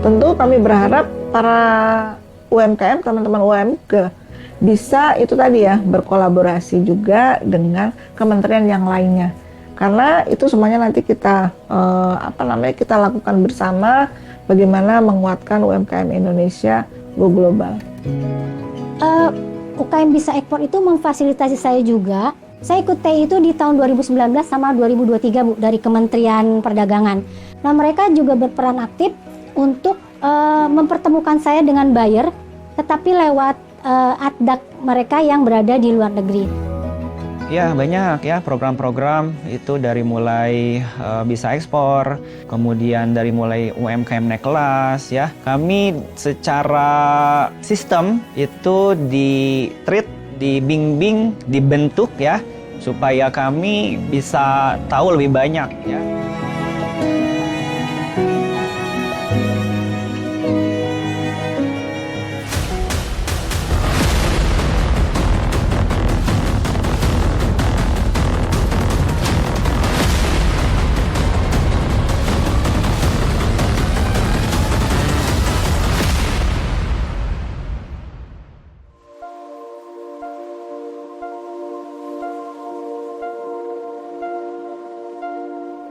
Tentu kami berharap para UMKM, teman-teman UMKM bisa itu tadi ya, berkolaborasi juga dengan kementerian yang lainnya. Karena itu semuanya nanti kita kita lakukan bersama bagaimana menguatkan UMKM Indonesia go global. UKM Bisa Ekspor itu memfasilitasi saya juga. Saya ikut TI itu di tahun 2019 sama 2023 Bu, dari Kementerian Perdagangan. Nah, mereka juga berperan aktif untuk mempertemukan saya dengan buyer, tetapi lewat addak mereka yang berada di luar negeri. Ya, banyak ya program-program itu, dari mulai Bisa Ekspor, kemudian dari mulai UMKM naik kelas ya. Kami secara sistem itu di-treat, dibimbing, dibentuk ya, supaya kami bisa tahu lebih banyak ya.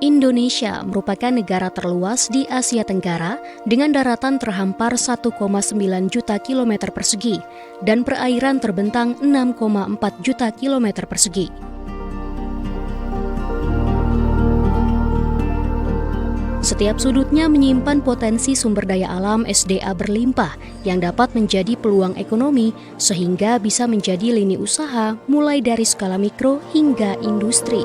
Indonesia merupakan negara terluas di Asia Tenggara dengan daratan terhampar 1,9 juta kilometer persegi dan perairan terbentang 6,4 juta kilometer persegi. Setiap sudutnya menyimpan potensi sumber daya alam SDA berlimpah yang dapat menjadi peluang ekonomi sehingga bisa menjadi lini usaha mulai dari skala mikro hingga industri.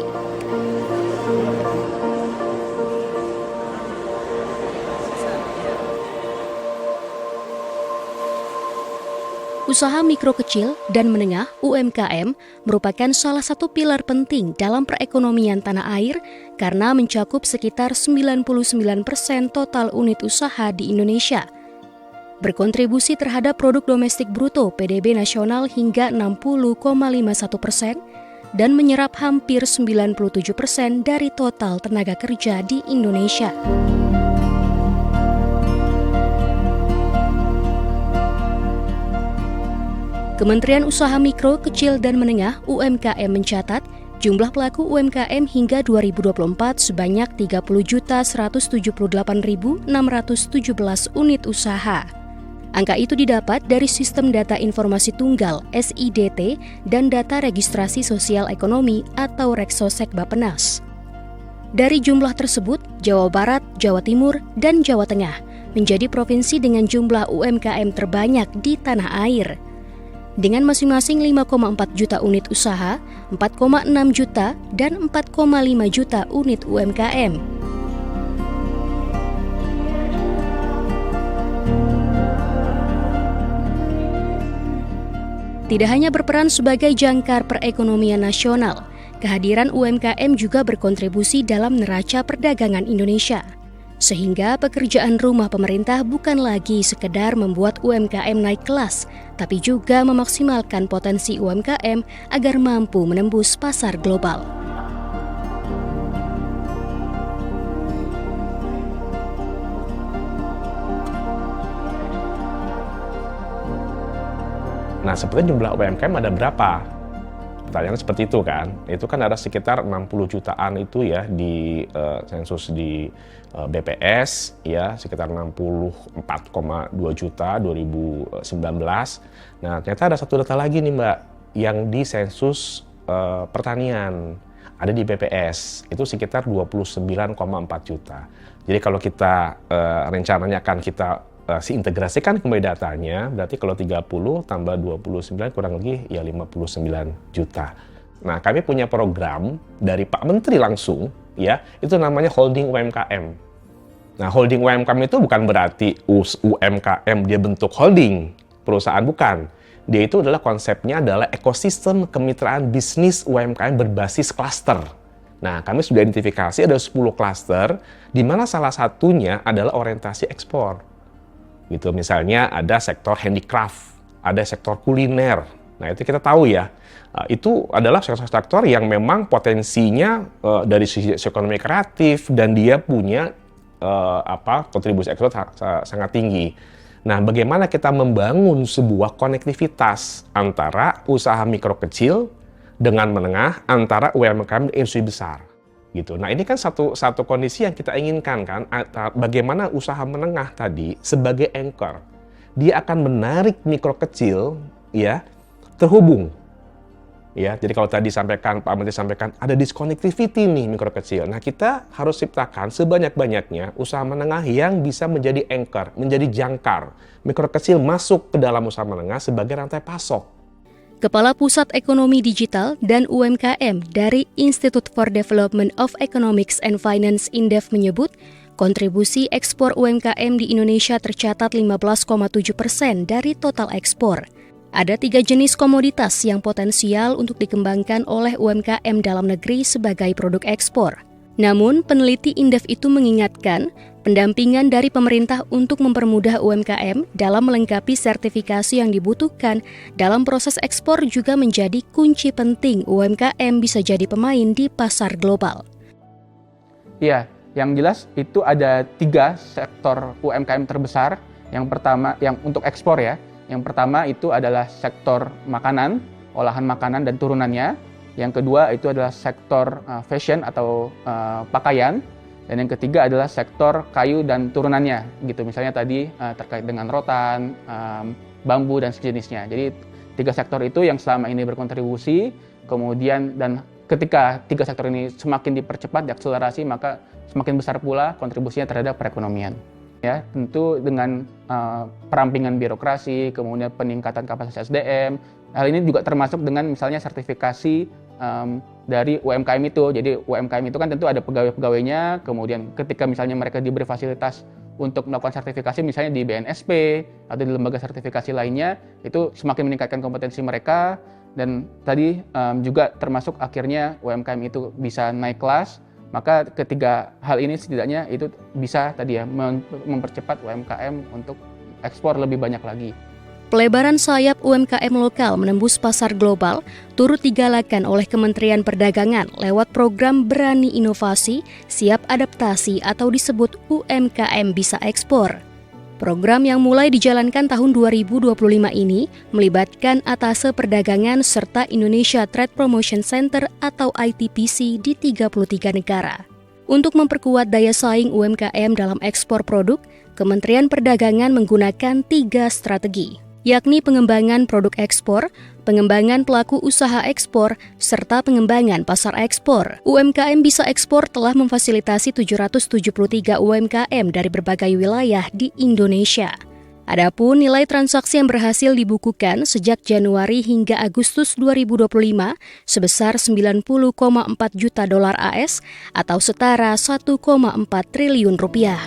Usaha mikro kecil dan menengah UMKM merupakan salah satu pilar penting dalam perekonomian tanah air karena mencakup sekitar 99% total unit usaha di Indonesia. Berkontribusi terhadap produk domestik bruto PDB nasional hingga 60,51% dan menyerap hampir 97% dari total tenaga kerja di Indonesia. Kementerian Usaha Mikro, Kecil dan Menengah UMKM mencatat jumlah pelaku UMKM hingga 2024 sebanyak 30.178.617 unit usaha. Angka itu didapat dari Sistem Data Informasi Tunggal (SIDT) dan Data Registrasi Sosial Ekonomi atau Reksosek Bappenas. Dari jumlah tersebut, Jawa Barat, Jawa Timur, dan Jawa Tengah menjadi provinsi dengan jumlah UMKM terbanyak di tanah air. Dengan masing-masing 5,4 juta unit usaha, 4,6 juta, dan 4,5 juta unit UMKM. Tidak hanya berperan sebagai jangkar perekonomian nasional, kehadiran UMKM juga berkontribusi dalam neraca perdagangan Indonesia. Sehingga pekerjaan rumah pemerintah bukan lagi sekedar membuat UMKM naik kelas, tapi juga memaksimalkan potensi UMKM agar mampu menembus pasar global. Nah, sebetulnya jumlah UMKM ada berapa? Pertanyaannya seperti itu kan. Itu kan ada sekitar 60 jutaan itu ya di sensus di BPS ya, sekitar 64,2 juta 2019. Nah, ternyata ada satu data lagi nih Mbak yang di sensus pertanian ada di BPS itu sekitar 29,4 juta. Jadi kalau kita rencananya akan kita integrasikan kembali datanya, berarti kalau 30 tambah 29 kurang lebih ya 59 juta. Nah, kami punya program dari Pak Menteri langsung, ya, itu namanya holding UMKM. Nah, holding UMKM itu bukan berarti UMKM dia bentuk holding, perusahaan bukan. Dia itu adalah konsepnya adalah ekosistem kemitraan bisnis UMKM berbasis klaster. Nah, kami sudah identifikasi ada 10 klaster, di mana salah satunya adalah orientasi ekspor. Gitu, misalnya ada sektor handicraft, ada sektor kuliner. Nah, itu kita tahu ya, itu adalah sektor-sektor yang memang potensinya dari sisi ekonomi kreatif dan dia punya kontribusi ekspor sangat tinggi. Nah, bagaimana kita membangun sebuah konektivitas antara usaha mikro kecil dengan menengah, antara UMKM dan industri besar, gitu. Nah, ini kan satu kondisi yang kita inginkan kan, bagaimana usaha menengah tadi sebagai anchor, dia akan menarik mikro kecil, ya, terhubung. Ya, jadi kalau tadi Pak Menteri sampaikan ada disconnectivity nih mikro kecil. Nah, kita harus ciptakan sebanyak-banyaknya usaha menengah yang bisa menjadi anchor, menjadi jangkar. Mikro kecil masuk ke dalam usaha menengah sebagai rantai pasok. Kepala Pusat Ekonomi Digital dan UMKM dari Institute for Development of Economics and Finance INDEF menyebut, kontribusi ekspor UMKM di Indonesia tercatat 15,7% dari total ekspor. Ada 3 jenis komoditas yang potensial untuk dikembangkan oleh UMKM dalam negeri sebagai produk ekspor. Namun, peneliti INDEF itu mengingatkan, pendampingan dari pemerintah untuk mempermudah UMKM dalam melengkapi sertifikasi yang dibutuhkan dalam proses ekspor juga menjadi kunci penting UMKM bisa jadi pemain di pasar global. Iya, yang jelas itu ada 3 sektor UMKM terbesar. Yang pertama, yang untuk ekspor ya. Yang pertama itu adalah sektor makanan, olahan makanan dan turunannya. Yang kedua itu adalah sektor fashion atau pakaian. Dan yang ketiga adalah sektor kayu dan turunannya, gitu. Misalnya tadi terkait dengan rotan, bambu dan sejenisnya. Jadi 3 sektor itu yang selama ini berkontribusi. Kemudian dan ketika 3 sektor ini semakin dipercepat, diakselerasi, maka semakin besar pula kontribusinya terhadap perekonomian. Ya, tentu dengan perampingan birokrasi, kemudian peningkatan kapasitas SDM. Hal ini juga termasuk dengan misalnya sertifikasi dari UMKM itu. Jadi UMKM itu kan tentu ada pegawai-pegawainya, kemudian ketika misalnya mereka diberi fasilitas untuk melakukan sertifikasi misalnya di BNSP atau di lembaga sertifikasi lainnya, itu semakin meningkatkan kompetensi mereka. Dan tadi juga termasuk akhirnya UMKM itu bisa naik kelas. Maka ketiga hal ini setidaknya itu bisa tadi ya mempercepat UMKM untuk ekspor lebih banyak lagi. Pelebaran sayap UMKM lokal menembus pasar global turut digalakan oleh Kementerian Perdagangan lewat program Berani Inovasi, Siap Adaptasi atau disebut UMKM Bisa Ekspor. Program yang mulai dijalankan tahun 2025 ini melibatkan Atase Perdagangan serta Indonesia Trade Promotion Center atau ITPC di 33 negara. Untuk memperkuat daya saing UMKM dalam ekspor produk, Kementerian Perdagangan menggunakan 3 strategi, yakni pengembangan produk ekspor, pengembangan pelaku usaha ekspor, serta pengembangan pasar ekspor. UMKM Bisa Ekspor telah memfasilitasi 773 UMKM dari berbagai wilayah di Indonesia. Adapun nilai transaksi yang berhasil dibukukan sejak Januari hingga Agustus 2025 sebesar 90,4 juta dolar AS atau setara 1,4 triliun rupiah.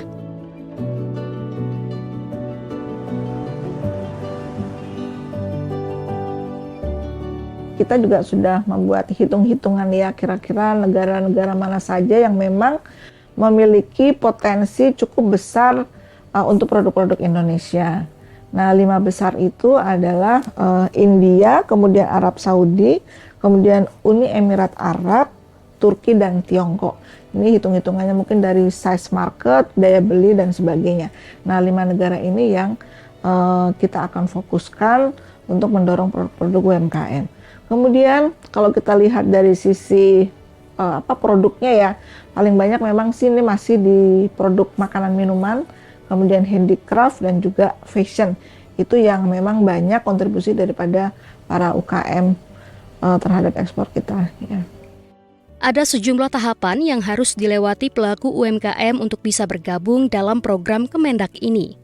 Kita juga sudah membuat hitung-hitungan ya, kira-kira negara-negara mana saja yang memang memiliki potensi cukup besar untuk produk-produk Indonesia. Nah, 5 besar itu adalah India, kemudian Arab Saudi, kemudian Uni Emirat Arab, Turki, dan Tiongkok. Ini hitung-hitungannya mungkin dari size market, daya beli, dan sebagainya. Nah, 5 negara ini yang kita akan fokuskan untuk mendorong produk-produk UMKM. Kemudian kalau kita lihat dari sisi produknya ya, paling banyak memang sini masih di produk makanan minuman, kemudian handicraft dan juga fashion. Itu yang memang banyak kontribusi daripada para UKM terhadap ekspor kita ya. Ada sejumlah tahapan yang harus dilewati pelaku UMKM untuk bisa bergabung dalam program Kemendak ini.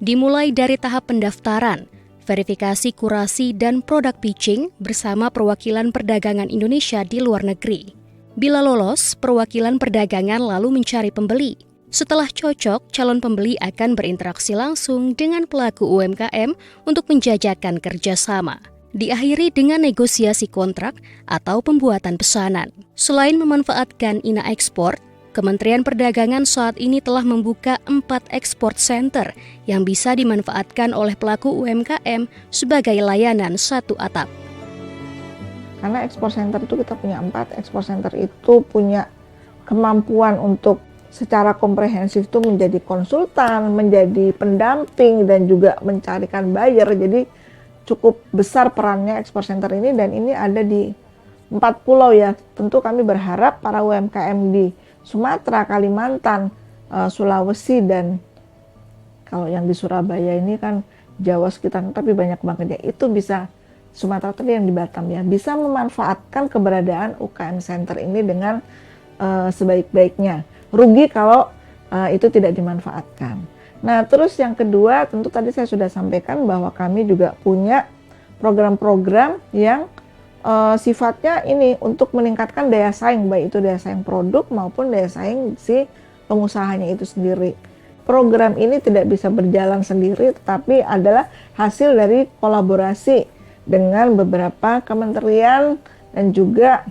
Dimulai dari tahap pendaftaran, verifikasi kurasi dan produk pitching bersama perwakilan perdagangan Indonesia di luar negeri. Bila lolos, perwakilan perdagangan lalu mencari pembeli. Setelah cocok, calon pembeli akan berinteraksi langsung dengan pelaku UMKM untuk menjajakan kerjasama. Diakhiri dengan negosiasi kontrak atau pembuatan pesanan. Selain memanfaatkan INA Ekspor, Kementerian Perdagangan saat ini telah membuka 4 export center yang bisa dimanfaatkan oleh pelaku UMKM sebagai layanan satu atap. Karena export center itu kita punya 4, export center itu punya kemampuan untuk secara komprehensif tuh menjadi konsultan, menjadi pendamping, dan juga mencarikan buyer. Jadi cukup besar perannya Export Center ini, dan ini ada di 4 pulau ya. Tentu kami berharap para UMKM di Sumatera, Kalimantan, Sulawesi, dan kalau yang di Surabaya ini kan Jawa sekitar, tapi banyak banget ya, itu bisa, Sumatera tadi yang di Batam ya, bisa memanfaatkan keberadaan UKM Center ini dengan sebaik-baiknya. Rugi kalau itu tidak dimanfaatkan. Nah, terus yang kedua, tentu tadi saya sudah sampaikan bahwa kami juga punya program-program yang sifatnya ini untuk meningkatkan daya saing, baik itu daya saing produk maupun daya saing si pengusahanya itu sendiri. Program ini tidak bisa berjalan sendiri, tetapi adalah hasil dari kolaborasi dengan beberapa kementerian dan juga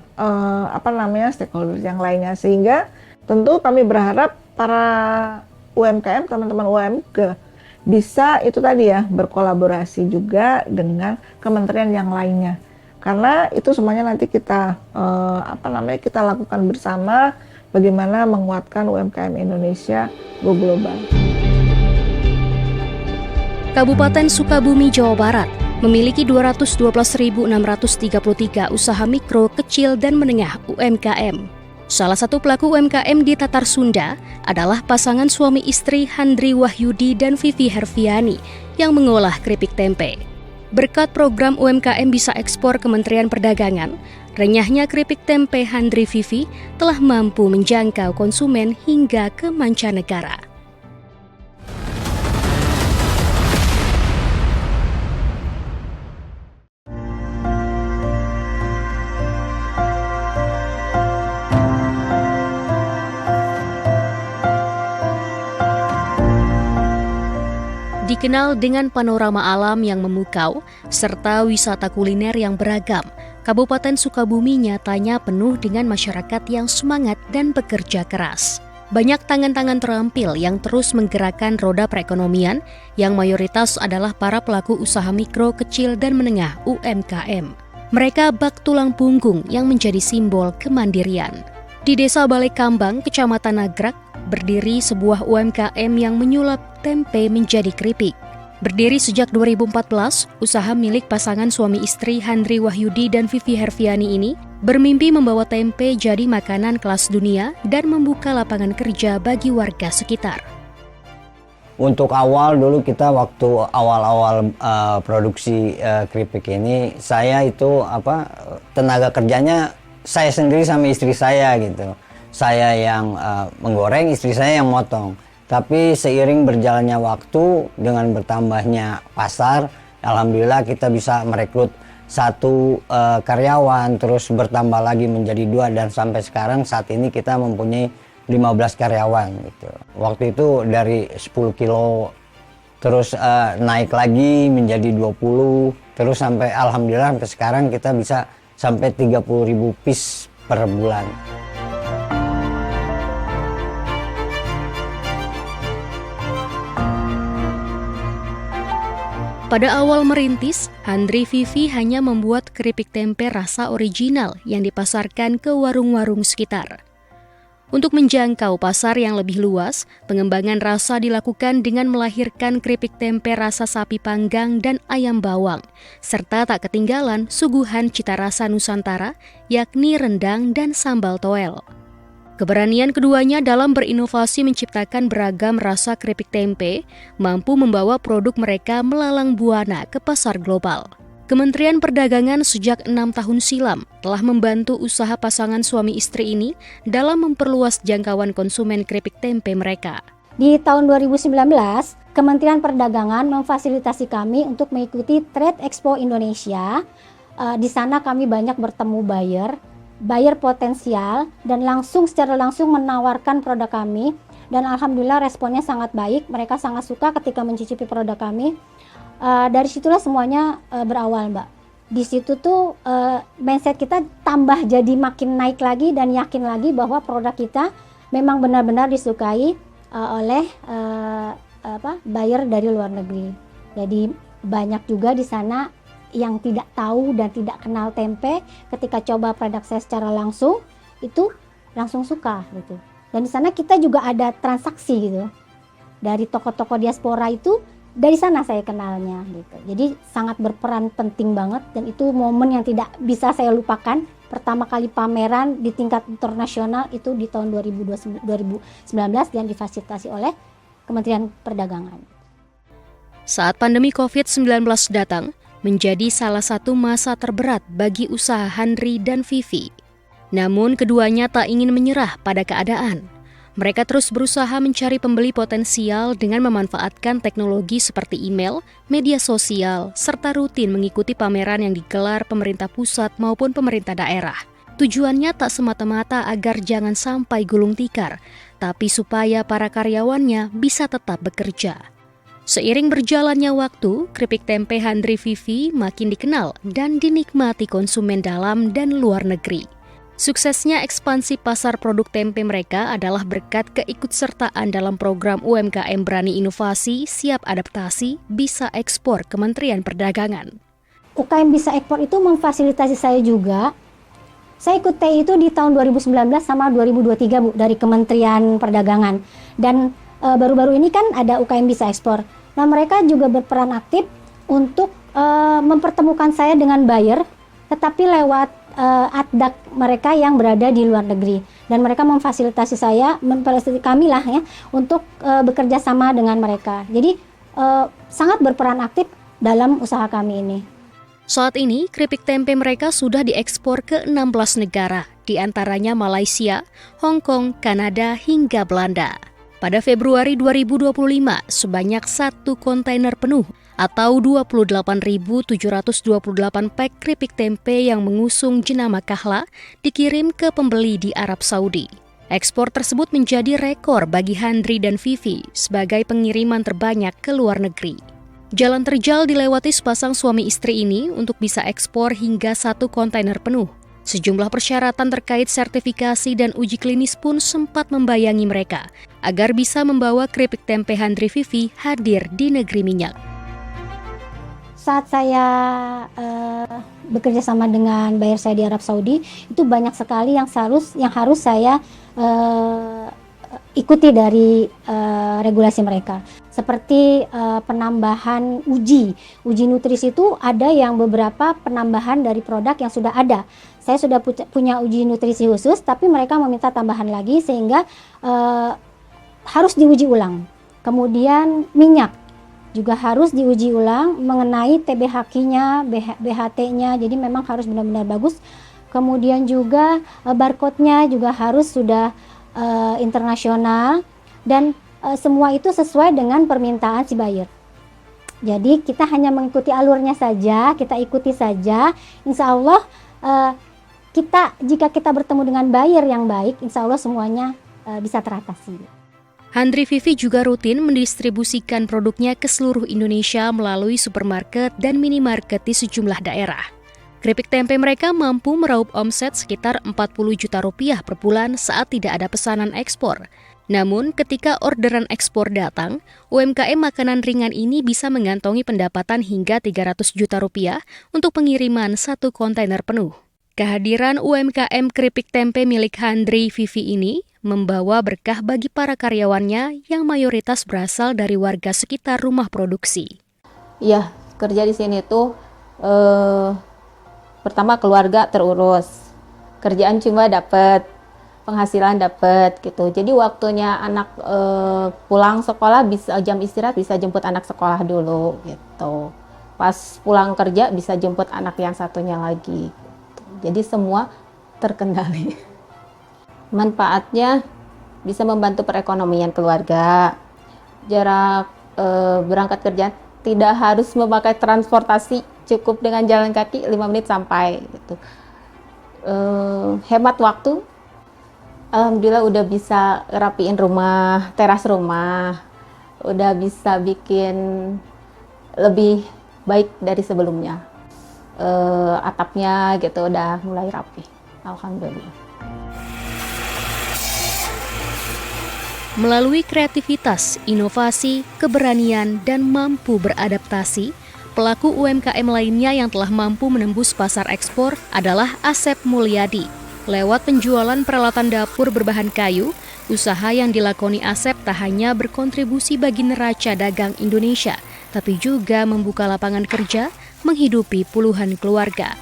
stakeholders yang lainnya, sehingga tentu kami berharap para UMKM, teman-teman UMK bisa itu tadi ya, berkolaborasi juga dengan kementerian yang lainnya, karena itu semuanya nanti kita kita lakukan bersama, bagaimana menguatkan UMKM Indonesia go global. Kabupaten Sukabumi, Jawa Barat memiliki 212.633 usaha mikro, kecil, dan menengah UMKM. Salah satu pelaku UMKM di Tatar Sunda adalah pasangan suami istri Handri Wahyudi dan Vivi Herfiani yang mengolah keripik tempe. Berkat program UMKM Bisa Ekspor Kementerian Perdagangan, renyahnya keripik tempe Handri Vivi telah mampu menjangkau konsumen hingga ke mancanegara. Dikenal dengan panorama alam yang memukau serta wisata kuliner yang beragam, Kabupaten Sukabumi nyatanya penuh dengan masyarakat yang semangat dan bekerja keras. Banyak tangan-tangan terampil yang terus menggerakkan roda perekonomian yang mayoritas adalah para pelaku usaha mikro, kecil, dan menengah UMKM. Mereka bak tulang punggung yang menjadi simbol kemandirian. Di Desa Balai Kambang, Kecamatan Nagrak, berdiri sebuah UMKM yang menyulap tempe menjadi keripik. Berdiri sejak 2014, usaha milik pasangan suami istri Handri Wahyudi dan Vivi Herfiani ini bermimpi membawa tempe jadi makanan kelas dunia dan membuka lapangan kerja bagi warga sekitar. Untuk awal dulu kita waktu awal-awal produksi keripik ini, saya itu tenaga kerjanya saya sendiri sama istri saya gitu. Saya yang menggoreng, istri saya yang motong. Tapi seiring berjalannya waktu dengan bertambahnya pasar, alhamdulillah kita bisa merekrut 1 karyawan, terus bertambah lagi menjadi 2, dan sampai sekarang saat ini kita mempunyai 15 karyawan gitu. Waktu itu dari 10 kilo terus naik lagi menjadi 20, terus sampai alhamdulillah sampai sekarang kita bisa sampai 30.000 piece per bulan. Pada awal merintis, Handri Vivi hanya membuat keripik tempe rasa original yang dipasarkan ke warung-warung sekitar. Untuk menjangkau pasar yang lebih luas, pengembangan rasa dilakukan dengan melahirkan keripik tempe rasa sapi panggang dan ayam bawang, serta tak ketinggalan suguhan cita rasa Nusantara, yakni rendang dan sambal toel. Keberanian keduanya dalam berinovasi menciptakan beragam rasa keripik tempe mampu membawa produk mereka melalang buana ke pasar global. Kementerian Perdagangan sejak 6 tahun silam telah membantu usaha pasangan suami istri ini dalam memperluas jangkauan konsumen keripik tempe mereka. Di tahun 2019, Kementerian Perdagangan memfasilitasi kami untuk mengikuti Trade Expo Indonesia. Di sana kami banyak bertemu buyer potensial, dan secara langsung menawarkan produk kami, dan alhamdulillah responnya sangat baik. Mereka sangat suka ketika mencicipi produk kami. Dari situlah semuanya berawal, Mbak. Di situ tuh mindset kita tambah jadi makin naik lagi dan yakin lagi bahwa produk kita memang benar-benar disukai oleh buyer dari luar negeri. Jadi banyak juga di sana yang tidak tahu dan tidak kenal tempe, ketika coba produk saya secara langsung, itu langsung suka gitu. Dan di sana kita juga ada transaksi gitu. Dari toko-toko diaspora itu, dari sana saya kenalnya gitu. Jadi sangat berperan penting banget, dan itu momen yang tidak bisa saya lupakan. Pertama kali pameran di tingkat internasional itu di tahun 2019 dan difasilitasi oleh Kementerian Perdagangan. Saat pandemi COVID-19 datang, menjadi salah satu masa terberat bagi usaha Handri dan Vivi. Namun keduanya tak ingin menyerah pada keadaan. Mereka terus berusaha mencari pembeli potensial dengan memanfaatkan teknologi seperti email, media sosial, serta rutin mengikuti pameran yang digelar pemerintah pusat maupun pemerintah daerah. Tujuannya tak semata-mata agar jangan sampai gulung tikar, tapi supaya para karyawannya bisa tetap bekerja. Seiring berjalannya waktu, keripik tempe Handri Vivi makin dikenal dan dinikmati konsumen dalam dan luar negeri. Suksesnya ekspansi pasar produk tempe mereka adalah berkat keikutsertaan dalam program UMKM Berani Inovasi, Siap Adaptasi, Bisa Ekspor Kementerian Perdagangan. UKM Bisa Ekspor itu memfasilitasi saya juga. Saya ikut TI itu di tahun 2019 sama 2023 Bu, dari Kementerian Perdagangan. Dan baru-baru ini kan ada UKM Bisa Ekspor. Nah, mereka juga berperan aktif untuk mempertemukan saya dengan buyer, tetapi lewat addak mereka yang berada di luar negeri, dan mereka memfasilitasi saya, memfasilitasi kami lah ya, untuk bekerja sama dengan mereka. Jadi sangat berperan aktif dalam usaha kami ini. Saat ini, keripik tempe mereka sudah diekspor ke 16 negara, di antaranya Malaysia, Hong Kong, Kanada, hingga Belanda. Pada Februari 2025, sebanyak 1 kontainer penuh atau 28.728 pack keripik tempe yang mengusung jenama Kahla dikirim ke pembeli di Arab Saudi. Ekspor tersebut menjadi rekor bagi Handri dan Vivi sebagai pengiriman terbanyak ke luar negeri. Jalan terjal dilewati sepasang suami istri ini untuk bisa ekspor hingga 1 kontainer penuh. Sejumlah persyaratan terkait sertifikasi dan uji klinis pun sempat membayangi mereka agar bisa membawa keripik tempe Handri Vivi hadir di negeri minyak. Saat saya bekerja sama dengan buyer saya di Arab Saudi, itu banyak sekali yang harus saya ikuti dari regulasi mereka. Seperti penambahan uji nutrisi, itu ada yang beberapa penambahan dari produk yang sudah ada. Saya sudah punya uji nutrisi khusus, tapi mereka meminta tambahan lagi sehingga harus diuji ulang. Kemudian minyak juga harus diuji ulang mengenai TBHQ-nya, BHT-nya, jadi memang harus benar-benar bagus. Kemudian juga barcode-nya juga harus sudah internasional, dan semua itu sesuai dengan permintaan si buyer. Jadi kita hanya mengikuti alurnya saja, kita ikuti saja. Insya Allah jika kita bertemu dengan buyer yang baik, insya Allah semuanya bisa teratasi. Handri Vivi juga rutin mendistribusikan produknya ke seluruh Indonesia melalui supermarket dan minimarket di sejumlah daerah. Keripik tempe mereka mampu meraup omset sekitar 40 juta rupiah per bulan saat tidak ada pesanan ekspor. Namun, ketika orderan ekspor datang, UMKM makanan ringan ini bisa mengantongi pendapatan hingga 300 juta rupiah untuk pengiriman 1 kontainer penuh. Kehadiran UMKM keripik tempe milik Handri Vivi ini membawa berkah bagi para karyawannya yang mayoritas berasal dari warga sekitar rumah produksi. Iya, kerja di sini tuh pertama keluarga terurus, kerjaan cuma dapat, penghasilan dapat gitu. Jadi waktunya anak pulang sekolah bisa jam istirahat, bisa jemput anak sekolah dulu gitu. Pas pulang kerja bisa jemput anak yang satunya lagi. Jadi semua terkendali. Manfaatnya bisa membantu perekonomian keluarga. Jarak berangkat kerja tidak harus memakai transportasi, cukup dengan jalan kaki 5 menit sampai gitu. Hemat waktu. Alhamdulillah udah bisa rapiin rumah, teras rumah. Udah bisa bikin lebih baik dari sebelumnya. Atapnya gitu udah mulai rapi. Alhamdulillah. Melalui kreativitas, inovasi, keberanian, dan mampu beradaptasi, pelaku UMKM lainnya yang telah mampu menembus pasar ekspor adalah Asep Mulyadi. Lewat penjualan peralatan dapur berbahan kayu, usaha yang dilakoni Asep tak hanya berkontribusi bagi neraca dagang Indonesia, tapi juga membuka lapangan kerja, menghidupi puluhan keluarga.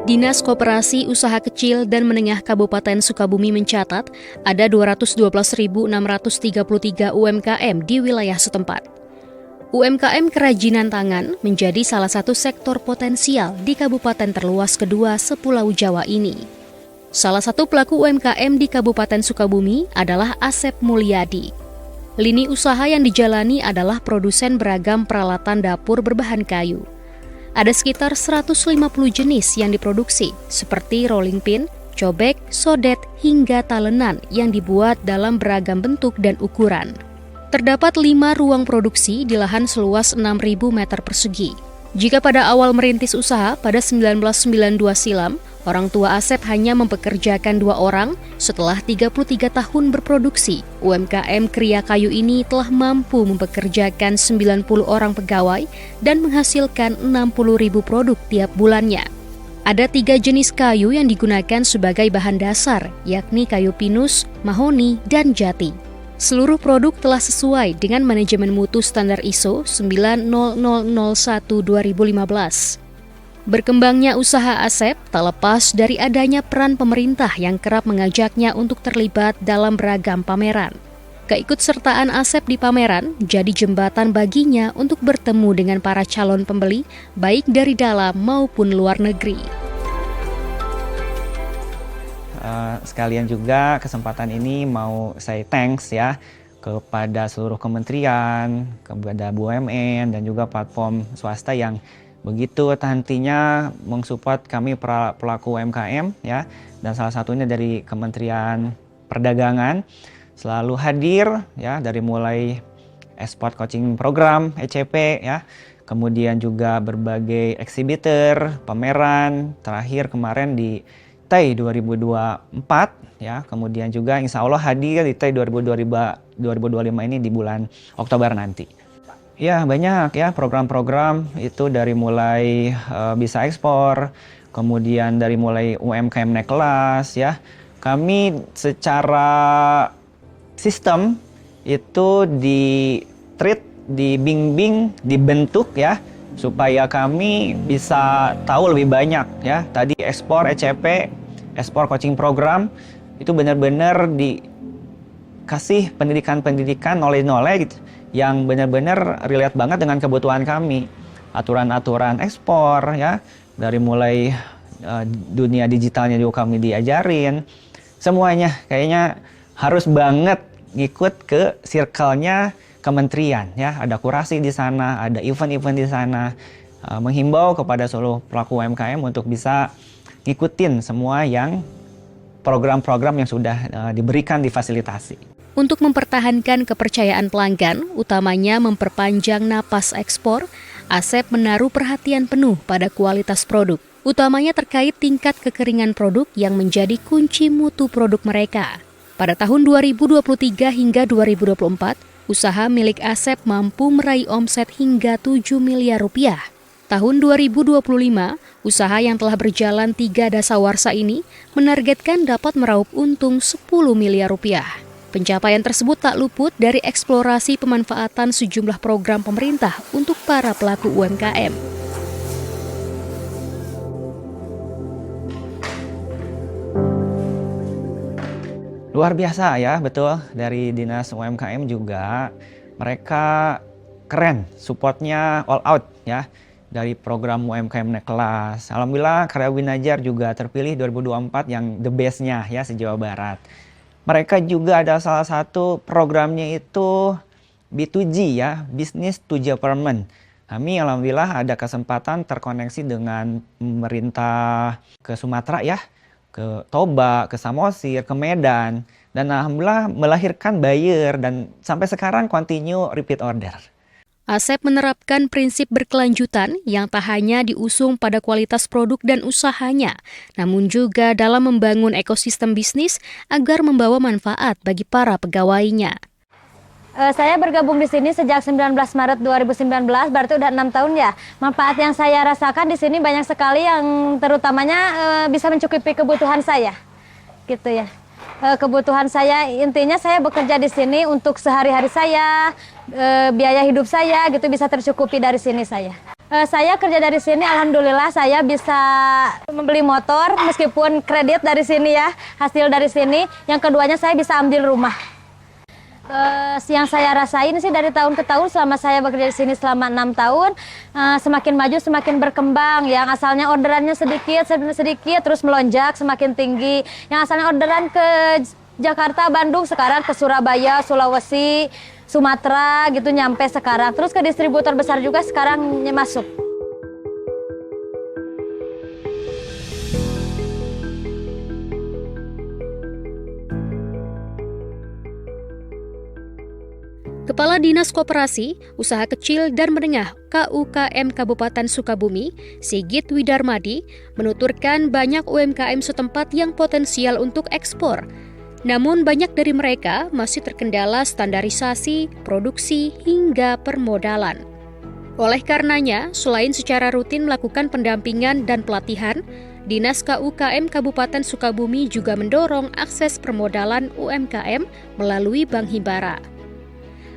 Dinas Koperasi Usaha Kecil dan Menengah Kabupaten Sukabumi mencatat ada 212.633 UMKM di wilayah setempat. UMKM kerajinan tangan menjadi salah satu sektor potensial di kabupaten terluas kedua sepulau Jawa ini. Salah satu pelaku UMKM di Kabupaten Sukabumi adalah Asep Mulyadi. Lini usaha yang dijalani adalah produsen beragam peralatan dapur berbahan kayu. Ada sekitar 150 jenis yang diproduksi, seperti rolling pin, cobek, sodet, hingga talenan yang dibuat dalam beragam bentuk dan ukuran. Terdapat 5 ruang produksi di lahan seluas 6.000 meter persegi. Jika pada awal merintis usaha pada 1992 silam, orang tua Asep hanya mempekerjakan 2 orang, setelah 33 tahun berproduksi, UMKM Kria Kayu ini telah mampu mempekerjakan 90 orang pegawai dan menghasilkan 60.000 produk tiap bulannya. Ada 3 jenis kayu yang digunakan sebagai bahan dasar, yakni kayu pinus, mahoni, dan jati. Seluruh produk telah sesuai dengan manajemen mutu standar ISO 90001-2015. Berkembangnya usaha Asep tak lepas dari adanya peran pemerintah yang kerap mengajaknya untuk terlibat dalam beragam pameran. Keikutsertaan Asep di pameran jadi jembatan baginya untuk bertemu dengan para calon pembeli, baik dari dalam maupun luar negeri. Sekalian juga kesempatan ini mau saya thanks ya kepada seluruh kementerian, kepada BUMN dan juga platform swasta yang begitu hati-hatinya mensupport kami pelaku UMKM ya, dan salah satunya dari Kementerian Perdagangan selalu hadir ya, dari mulai export coaching program ECP ya, kemudian juga berbagai exhibitor, pameran, terakhir kemarin di TAI 2024 ya, kemudian juga insya Allah hadir di TAI 2025 ini di bulan Oktober nanti. Ya banyak ya program-program itu, dari mulai bisa ekspor, kemudian dari mulai UMKM naik kelas ya. Kami secara sistem itu dibimbing, dibentuk ya, supaya kami bisa tahu lebih banyak ya. Tadi ekspor ECP, ekspor coaching program itu benar-benar dikasih pendidikan knowledge yang benar-benar relate banget dengan kebutuhan kami. Aturan-aturan ekspor ya, dari mulai dunia digitalnya juga kami diajarin. Semuanya kayaknya harus banget ngikut ke circle-nya kementerian ya. Ada kurasi di sana, ada event-event di sana. Menghimbau kepada seluruh pelaku UMKM untuk bisa ngikutin semua yang program-program yang sudah diberikan, difasilitasi. Untuk mempertahankan kepercayaan pelanggan, utamanya memperpanjang napas ekspor, Asep menaruh perhatian penuh pada kualitas produk, utamanya terkait tingkat kekeringan produk yang menjadi kunci mutu produk mereka. Pada tahun 2023 hingga 2024, usaha milik Asep mampu meraih omset hingga 7 miliar rupiah. Tahun 2025, usaha yang telah berjalan 3 dasawarsa ini menargetkan dapat meraup untung 10 miliar rupiah. Pencapaian tersebut tak luput dari eksplorasi pemanfaatan sejumlah program pemerintah untuk para pelaku UMKM. Luar biasa ya, betul. Dari Dinas UMKM juga, mereka keren, supportnya all out ya. Dari program UMKM naik kelas. Alhamdulillah Karya Winajar juga terpilih 2024 yang the best-nya ya se-Jawa Barat. Mereka juga ada salah satu programnya itu B2G ya, Business to Government. Kami alhamdulillah ada kesempatan terkoneksi dengan pemerintah ke Sumatera ya, ke Toba, ke Samosir, ke Medan. Dan alhamdulillah melahirkan buyer dan sampai sekarang continue repeat order. Asep menerapkan prinsip berkelanjutan yang tak hanya diusung pada kualitas produk dan usahanya, namun juga dalam membangun ekosistem bisnis agar membawa manfaat bagi para pegawainya. Saya bergabung di sini sejak 19 Maret 2019, berarti udah 6 tahun ya. Manfaat yang saya rasakan di sini banyak sekali, yang terutamanya bisa mencukupi kebutuhan saya, gitu ya. Kebutuhan saya, intinya saya bekerja di sini untuk sehari-hari saya, biaya hidup saya gitu bisa tercukupi dari sini saya. Saya kerja dari sini, alhamdulillah saya bisa membeli motor meskipun kredit dari sini ya, hasil dari sini. Yang keduanya saya bisa ambil rumah. Yang saya rasain sih dari tahun ke tahun selama saya bekerja di sini selama 6 tahun, semakin maju semakin berkembang. Yang asalnya orderannya sedikit terus melonjak semakin tinggi. Yang asalnya orderan ke Jakarta, Bandung, sekarang ke Surabaya, Sulawesi, Sumatera gitu nyampe sekarang. Terus ke distributor besar juga sekarang masuk. Kepala Dinas Koperasi, Usaha Kecil dan Menengah KUKM Kabupaten Sukabumi, Sigit Widarmadi, menuturkan banyak UMKM setempat yang potensial untuk ekspor. Namun banyak dari mereka masih terkendala standarisasi, produksi, hingga permodalan. Oleh karenanya, selain secara rutin melakukan pendampingan dan pelatihan, Dinas KUKM Kabupaten Sukabumi juga mendorong akses permodalan UMKM melalui Bank Himbara.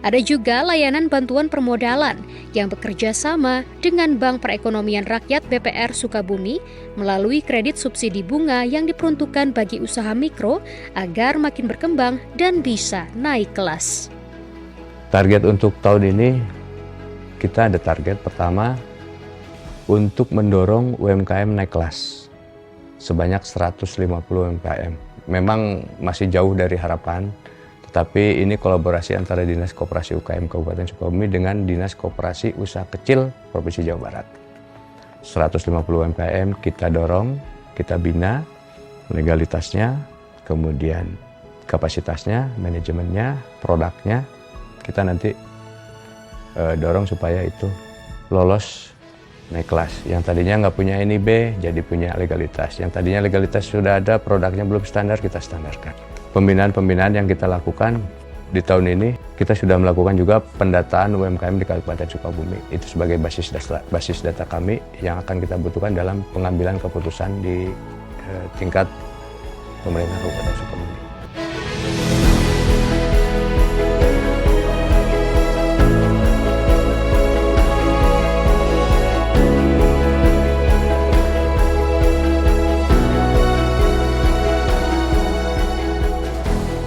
Ada juga layanan bantuan permodalan yang bekerja sama dengan Bank Perekonomian Rakyat BPR Sukabumi melalui kredit subsidi bunga yang diperuntukkan bagi usaha mikro agar makin berkembang dan bisa naik kelas. Target untuk tahun ini, kita ada target pertama untuk mendorong UMKM naik kelas sebanyak 150 UMKM. Memang masih jauh dari harapan, tapi ini kolaborasi antara Dinas Koperasi UKM Kabupaten Sukabumi dengan Dinas Koperasi Usaha Kecil Provinsi Jawa Barat. 150 UMKM kita dorong, kita bina legalitasnya, kemudian kapasitasnya, manajemennya, produknya. Kita nanti dorong supaya itu lolos naik kelas. Yang tadinya nggak punya NIB jadi punya legalitas. Yang tadinya legalitas sudah ada, produknya belum standar, kita standarkan. Pembinaan-pembinaan yang kita lakukan di tahun ini, kita sudah melakukan juga pendataan UMKM di Kabupaten Sukabumi. Itu sebagai basis data kami yang akan kita butuhkan dalam pengambilan keputusan di tingkat pemerintah Kabupaten Sukabumi.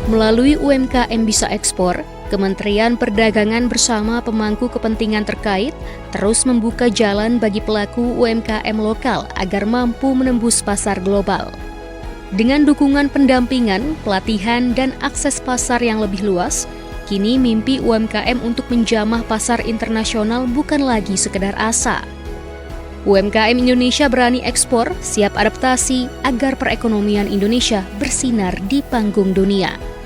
Melalui UMKM Bisa Ekspor, Kementerian Perdagangan bersama pemangku kepentingan terkait terus membuka jalan bagi pelaku UMKM lokal agar mampu menembus pasar global. Dengan dukungan pendampingan, pelatihan, dan akses pasar yang lebih luas, kini mimpi UMKM untuk menjamah pasar internasional bukan lagi sekedar asa. UMKM Indonesia berani ekspor, siap adaptasi agar perekonomian Indonesia bersinar di panggung dunia.